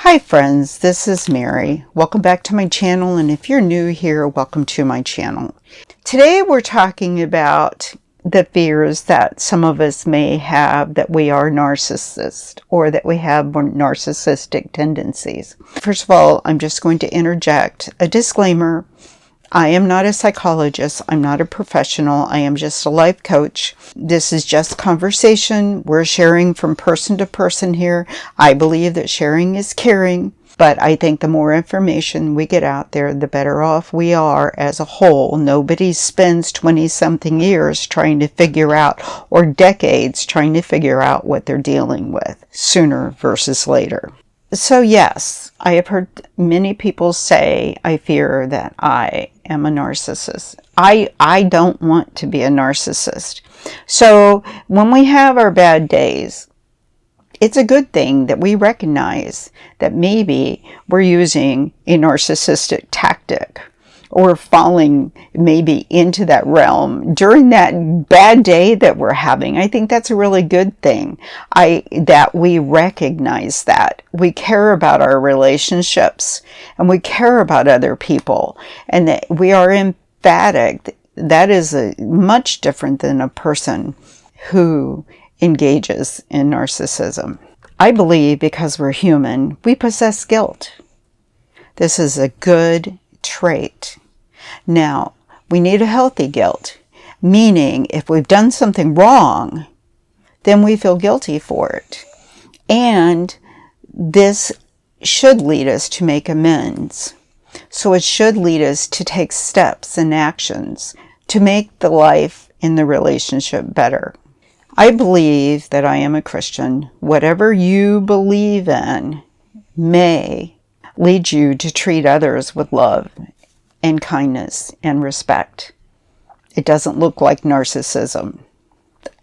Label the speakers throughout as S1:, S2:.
S1: Hi friends, this is Mary. Welcome back to my channel, and if you're new here, welcome to my channel. Today we're talking about the fears that some of us may have that we are narcissists or that we have more narcissistic tendencies. First of all, I'm just going to interject a disclaimer. I am not a psychologist. I'm not a professional. I am just a life coach. This is just conversation. We're sharing from person to person here. I believe that sharing is caring, but I think the more information we get out there, the better off we are as a whole. Nobody spends 20-something years trying to figure out, or decades trying to figure out what they're dealing with, sooner versus later. So yes, I have heard many people say, I fear that I am a narcissist. I don't want to be a narcissist. So when we have our bad days, it's a good thing that we recognize that maybe we're using a narcissistic tactic or falling maybe into that realm during that bad day that we're having. I think that's a really good thing. That we recognize that. We care about our relationships and we care about other people, and that we are emphatic. That is much different than a person who engages in narcissism. I believe because we're human, we possess guilt. This is a good trait. Now, we need a healthy guilt, meaning if we've done something wrong, then we feel guilty for it. And this should lead us to make amends. So it should lead us to take steps and actions to make the life in the relationship better. I believe that I am a Christian. Whatever you believe in may lead you to treat others with love and kindness and respect. It doesn't look like narcissism.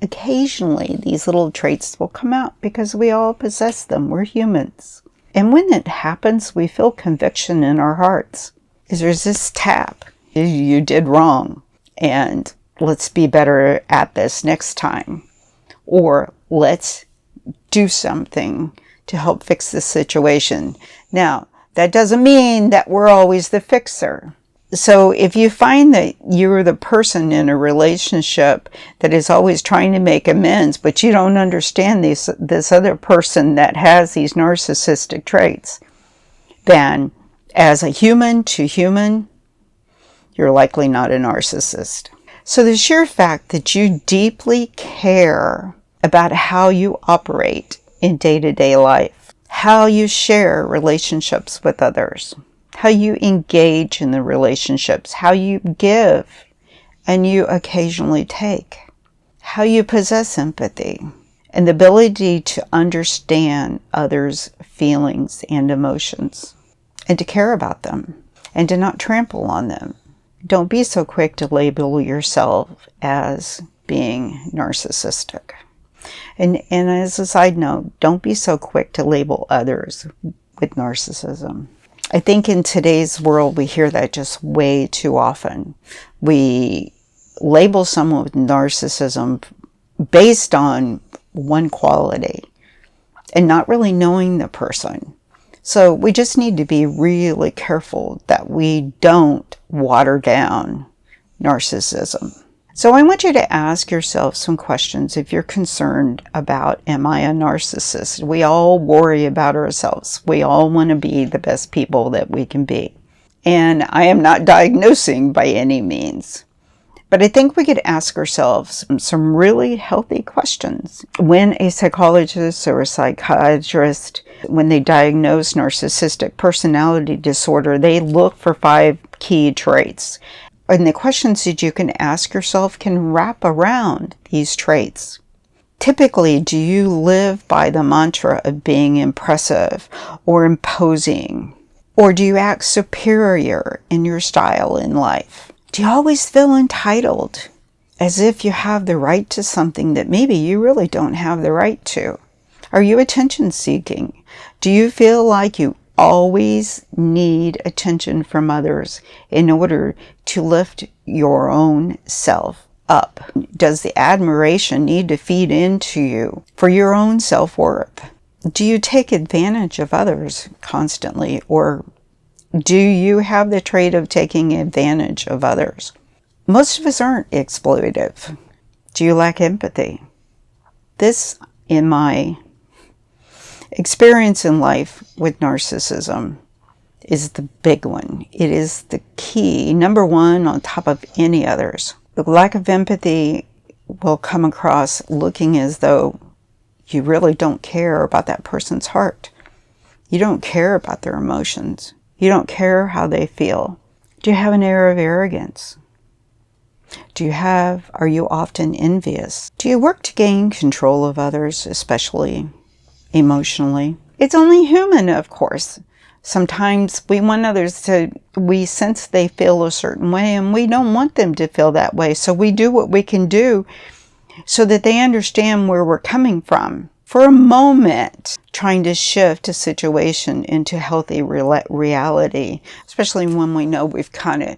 S1: Occasionally, these little traits will come out because we all possess them. We're humans. And when it happens, we feel conviction in our hearts. There's this tap. You did wrong. And let's be better at this next time. Or let's do something to help fix the situation. Now, that doesn't mean that we're always the fixer. So if you find that you're the person in a relationship that is always trying to make amends, but you don't understand this other person that has these narcissistic traits, then as a human to human, you're likely not a narcissist. So the sheer fact that you deeply care about how you operate in day-to-day life, how you share relationships with others, how you engage in the relationships, how you give and you occasionally take, how you possess empathy, and the ability to understand others' feelings and emotions, and to care about them, and to not trample on them. Don't be so quick to label yourself as being narcissistic. And as a side note, don't be so quick to label others with narcissism. I think in today's world, we hear that just way too often. We label someone with narcissism based on one quality and not really knowing the person. So we just need to be really careful that we don't water down narcissism. So I want you to ask yourself some questions if you're concerned about, am I a narcissist? We all worry about ourselves. We all want to be the best people that we can be. And I am not diagnosing by any means. But I think we could ask ourselves some really healthy questions. When a psychologist or a psychiatrist, when they diagnose narcissistic personality disorder, they look for 5 key traits. And the questions that you can ask yourself can wrap around these traits. Typically, do you live by the mantra of being impressive or imposing? Or do you act superior in your style in life? Do you always feel entitled, as if you have the right to something that maybe you really don't have the right to? Are you attention seeking? Do you feel like you always need attention from others in order to lift your own self up? Does the admiration need to feed into you for your own self-worth? Do you take advantage of others constantly, or do you have the trait of taking advantage of others? Most of us aren't exploitative. Do you lack empathy? This, in my experience in life with narcissism, is the big one. It is the key, number one on top of any others. The lack of empathy will come across looking as though you really don't care about that person's heart. You don't care about their emotions. You don't care how they feel. Do you have an air of arrogance? Are you often envious? Do you work to gain control of others, especially emotionally? It's only human, of course. Sometimes we want others we sense they feel a certain way and we don't want them to feel that way. So we do what we can do so that they understand where we're coming from. For a moment, trying to shift a situation into healthy reality, especially when we know we've kind of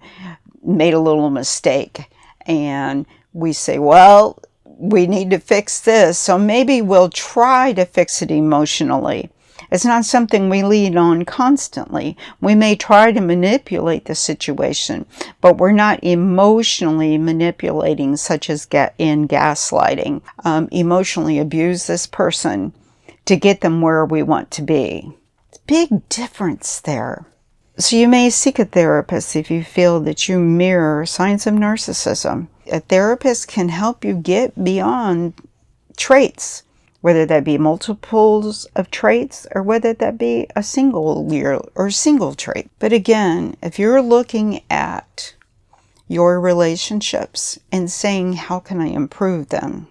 S1: made a little mistake and we say, well, we need to fix this. So maybe we'll try to fix it emotionally. It's not something we lead on constantly. We may try to manipulate the situation, but we're not emotionally manipulating, such as in gaslighting. Emotionally abuse this person to get them where we want to be. It's a big difference there. So you may seek a therapist if you feel that you mirror signs of narcissism. A therapist can help you get beyond traits, whether that be multiples of traits or whether that be a single trait. But again, if you're looking at your relationships and saying, how can I improve them?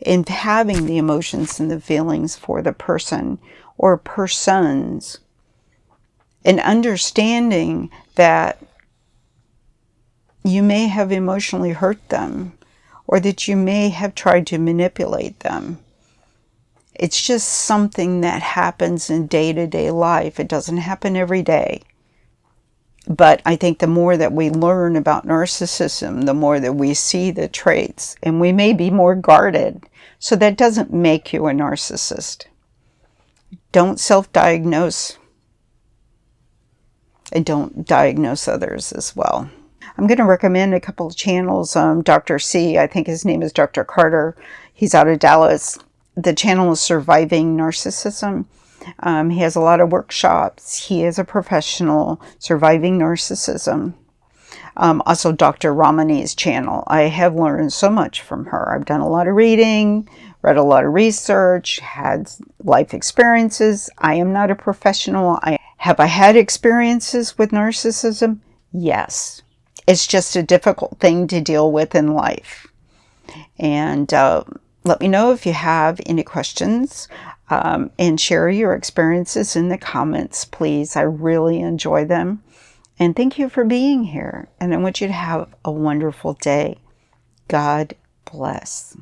S1: And having the emotions and the feelings for the person or persons, and understanding that you may have emotionally hurt them or that you may have tried to manipulate them. It's just something that happens in day-to-day life. It doesn't happen every day. But I think the more that we learn about narcissism, the more that we see the traits, and we may be more guarded. So that doesn't make you a narcissist. Don't self-diagnose. And don't diagnose others as well. I'm going to recommend a couple of channels. Dr. C, I think his name is Dr. Carter. He's out of Dallas. The channel is Surviving Narcissism. He has a lot of workshops. He is a professional. Surviving Narcissism. Also Dr. Ramani's channel. I have learned so much from her. I've done a lot of reading, read a lot of research, had life experiences. I am not a professional. Have I had experiences with narcissism? Yes. It's just a difficult thing to deal with in life. And let me know if you have any questions, and share your experiences in the comments, please. I really enjoy them. And thank you for being here. And I want you to have a wonderful day. God bless.